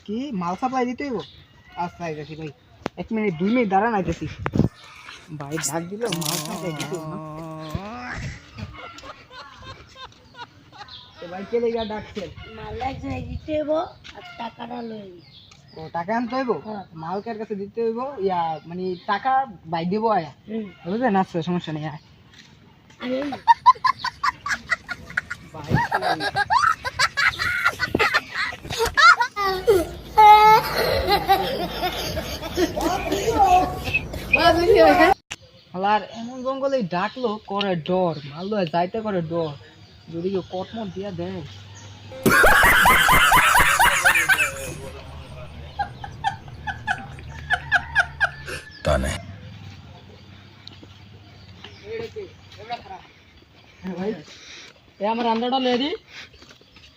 কি মাল সাপ্লাই দিতে হইব? আচ্ছা আইতাছি ভাই, 1 মিনিট 2 মিনিট দাঁড়ান, আইতাছি। ভাই ডাক দিল, মাল সাপ্লাই দিতে হইব না? তো ভাই কে লেগা ডাকছেন? মাল এক জায়গায় দিতে হইব আর টাকাটা লই। ও টাকা আনতে হইব? হ্যাঁ। মাল কার কাছে দিতে হইব? ইয়া মানে টাকা ভাই দেবো আয়া, বুঝলেন? আচ্ছা সমস্যা নেই, আয় আমি ভাই। আর এমন জঙ্গলে ডাকলো করে ডর, মারলো যাইতে করে ডর, যদি কেউ কটমট দিয়া দেয়। ভাই আমার আন্দাটা লই দি।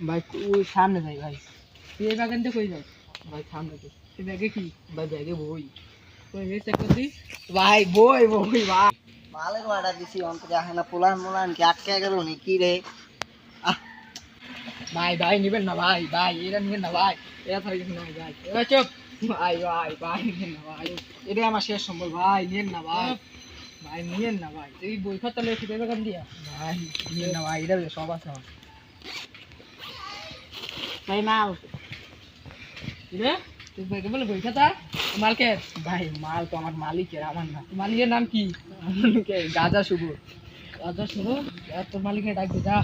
ভাই ওই সামনে যাই ভাই। তুই এই বাগানতে কই যাস? ভাই সামনে যাই। তুই ব্যাগে কি? ভাই ব্যাগে বই। কই রে চেক কর দি। ভাই বই বই ভাই। মালের অর্ডার দিছি, অন্তত আসে না। পোলান মোলান কি আটকে গেল নাকি রে? ভাই ভাই নিবেন না ভাই, ভাই এরা নিবেন না ভাই, এরা থাকি না ভাই। এবার চুপ। ভাই ভাই ভাই নিয়েন না ভাই, এটা আমার শেষ সম্বল ভাই, নিয়েন না ভাই, ভাই নিয়েন না ভাই, তুই বই খাতা লই তুই বাগান দিয়া। ভাই নিয়েন না ভাই, এটা সব আছে আমার। ভাই মাল। রে তুই ব্যাগে বলে বই খাতা মালকে। ভাই মাল তো আমার মালিকের, আমার না। মালিকের নাম কি? গাজা শুভ। আচ্ছা শুনো, তোর মালিকের ডাকবি, যা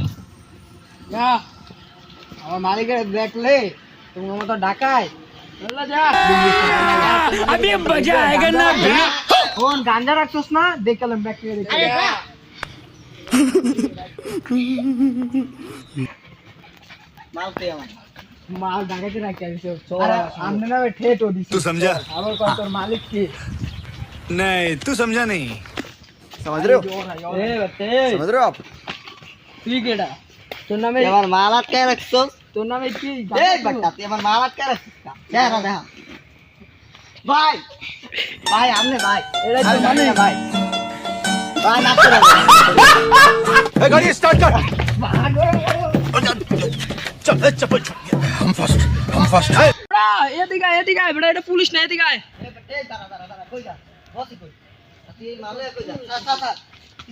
যা। আমার মালিকের দেখলে তোমার মতো ডাকায়। বললা যা। अभी मजा आएगा ना फोन गांजा রাখছস না, দেখালাম ব্যাক করে দেখি। আরে যা। মাল পে আমার মাল ডাকাতে রাখি আইছো। আরে আমনে না ঠেটো দিছি। तू समझा? আবার কত তোর মালিক কি? नहीं तू समझा नहीं। समझ रहे हो? এ বতে समझ रहे हो आप? তুই কেডা? তোর নামে আমার মাল আটকে রাখছস? তোর নামে কি? এই বাটা তুই আমার মাল আটকে রাখছিস না? দেখা দেখা ভাই, ভাই আমনে ভাই, এরা ভাই তো আমনে মানে ভাই, ভাই না করে ए, गाड़ी स्टार्ट कर। चल ए, चप्पल छूट गया। हम फर्स्ट है। বড়া এদিকে আয়, এদিকে আয়, বড়া এটা পুলিশ না, এদিকে আয়। এই দাঁড়া দাঁড়া দাঁড়া, কই যা বসি কই তুই এই মালে কই যা সা সা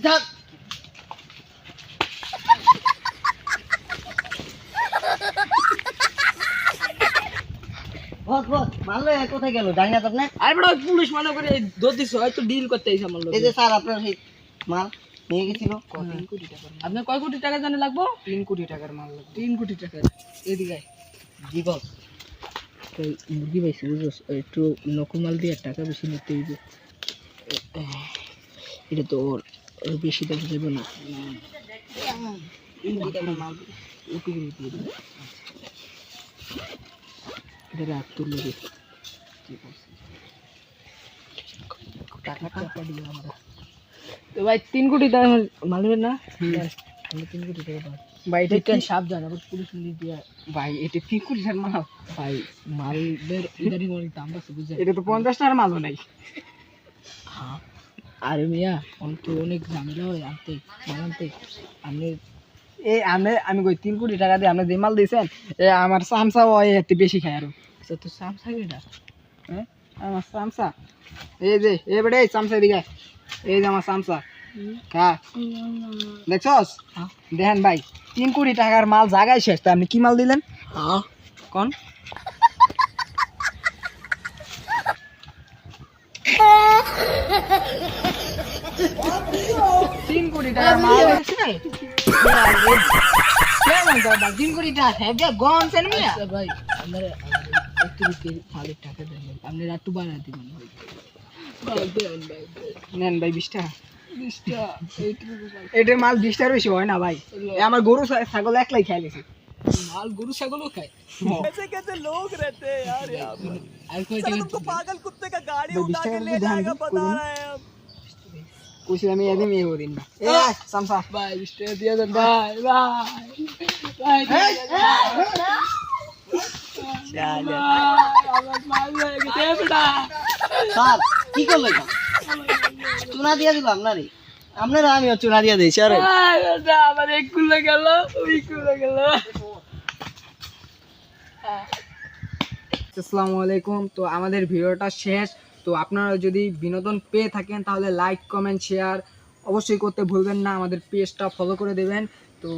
যা বস বস মালে কোথায় গেল জানি না তো আপনি। আরে বড়া পুলিশ মনে করে দৌড় দিছ, হয়তো ডিল করতে আইছ আমার এই লগে। যে স্যার আপনার সেই মাল নিয়ে গেছিল 3 কোটি টাকার মাল। আপনার কয় কোটি টাকা জানে লাগবো? 3 কোটি টাকার মাল লাগবে। 3 কোটি টাকা। এদিকে আয়। জি বস। তো মুরগি পাইছি বুঝছস, একটু নকমাল দিয়ে টাকা বেশি নিতে হইবে। এটা তো ওর বেশি দাম যাবে না। 3 কোটি টাকার মাল ওটুকু নিতে হবে। এটা রাখ তোর লগে। টাকাটা টাকা দিও আমরা। তো ভাই 3 কোটি টাকা মানবে না? আমি 3 কোটি টাকা পাই। ভাই এটা দেখেন কি? সাবধান, আবার পুলিশ মিলিয়ে দিয়া। ভাই এটা 3 কোটি টাকার মাল? ভাই মালদের ইদারিং অনেক দাম আছে বুঝছেন? এটা তো 50 টাকার মালও নাই। হ্যাঁ। আরে মিয়া তো অনেক ঝামেলা হয় আনতে মাল আনতে। আপনি এই আমি কই 3 কোটি টাকা দিয়ে আপনি যে মাল দিয়েছেন, এ আমার সামসা ওই একটু বেশি খায় আরো। আচ্ছা তো সামসাংটা হ্যাঁ আমার সামসা, এই যে এ বেটা এই সামসা দিকে, এই যে আমার সামসা। হ্যাঁ দেখছস? হ্যাঁ। দেখেন ভাই 3 কোটি টাকার মাল জায়গায় শেষ, তা আপনি কি মাল দিলেন হ্যাঁ কোন? তিন কোটি টাকার মাল আছে। কেমন দাদা 3 কোটি টাকা হেগে গনছেন মিয়া? আচ্ছা ভাই আমরা একটু খালি টাকা দেন, আপনি একটু বাড়া দিবেন ভাই। ভাই দেন ভাই, নেন ভাই 20 টাকা। 20 টাকা এইটুকু ভাই। এটার মাল 20 টাকার বেশি হয় না ভাই, এ আমার গরু ছাগল একলাই খাই লেছে। মাল গরু ছাগলও খায়। कैसे कैसे लोग रहते हैं यार यहाँ पे। আর কই चलो টাকা तुमको पागल कुत्ते का गाड़ी भाई, उठा के बिस्तर ले में ध्यान जाएगा दो, बता कोई रहे हैं हम। কুছি আমি এদিন এই দিন না। এ সামসা ভাই 20 টাকা দিয়ে দেন ভাই ভাই ভাই চালে আমার মাল হয়ে গেছে বেটা। স্যার কি করলে এটা? চুনা দিয়া দিলাম না রে, আপনারা আমিও চুনা দিয়া দিয়েছি। আরে ভাই বেটা আমার এক কুলে গেল, ওই কুলে গেল। আসসালামু আলাইকুম। তো আমাদের ভিডিওটা শেষ। তো আপনারা যদি বিনোদন পেয়ে থাকেন তাহলে লাইক কমেন্ট শেয়ার অবশ্যই করতে ভুলবেন না, আমাদের পেজটা ফলো করে দেবেন। তো